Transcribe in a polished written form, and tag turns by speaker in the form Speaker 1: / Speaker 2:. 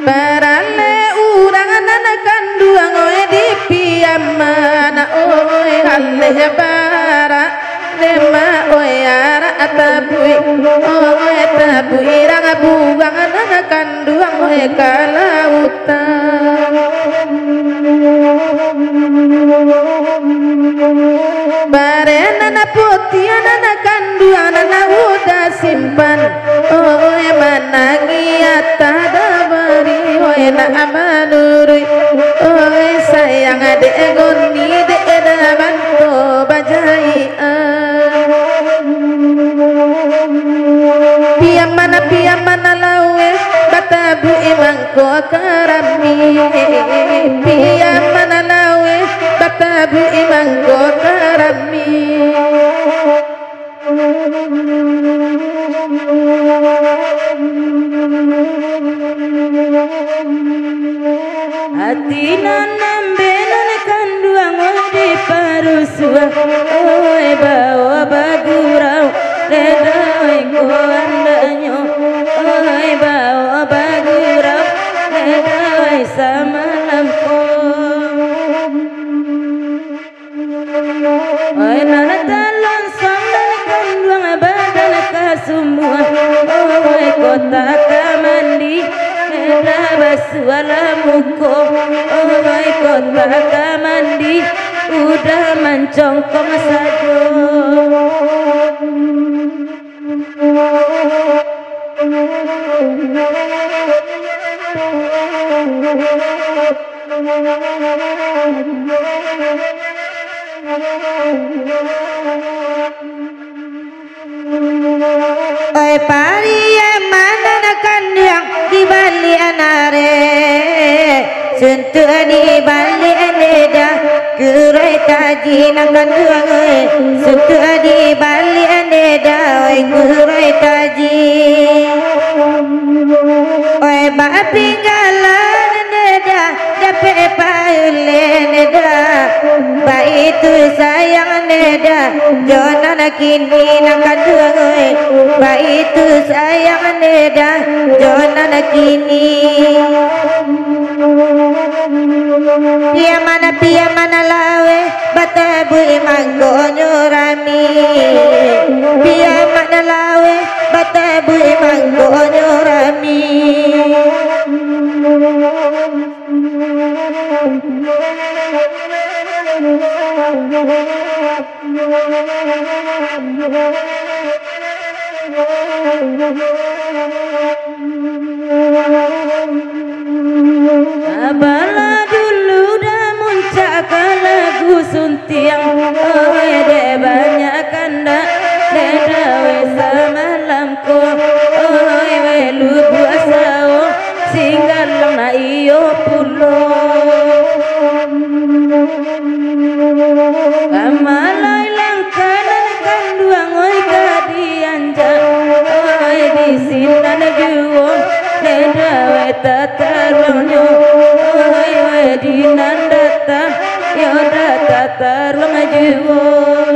Speaker 1: Parale urang nana kanduang oe di piamana oe halle bara nema oe ara atabui oe tabui rang buang nana kanduang oe kalautan bare nana putih nana kanduang nana udah simpan oe manangi atadabari oe na amanuri oe sayang adek goni dek daman to bajai piyam mana lawe batabu imangko karami piyam mana lawe batabu imangko karami hati nambe nane kanduang di parusua oe bawa bagurau redoi kuandanyo oe bawa bagurau redoi sama lampu oe nana talon song nane kanduang badan kasumua oe kota kamandi Baswala muko oe kota kamandi udah mencongkong sajo oe pari mana nakan yang di bali anare sentuh di bali aneda kurai taji nakan duang sentuh di bali aneda oi kurai taji oi bapi galan aneda dapat paule aneda baik itu sayang aneda jonan kini nakan duang baik itu sayang aneda jonan kini pia mana lawe batabu imangko nyurami pia mana lawe batabu imangko nyurami abala dulu dah muncak lagu suntiang oe de banyak kanda de dawe samalamko oe welu buasao singgalang na iyo pulo amalai langkanan kanduang oe kadianja oe di sinan juwon de dawe tatarunyo oe di nandata yo data tarung juwon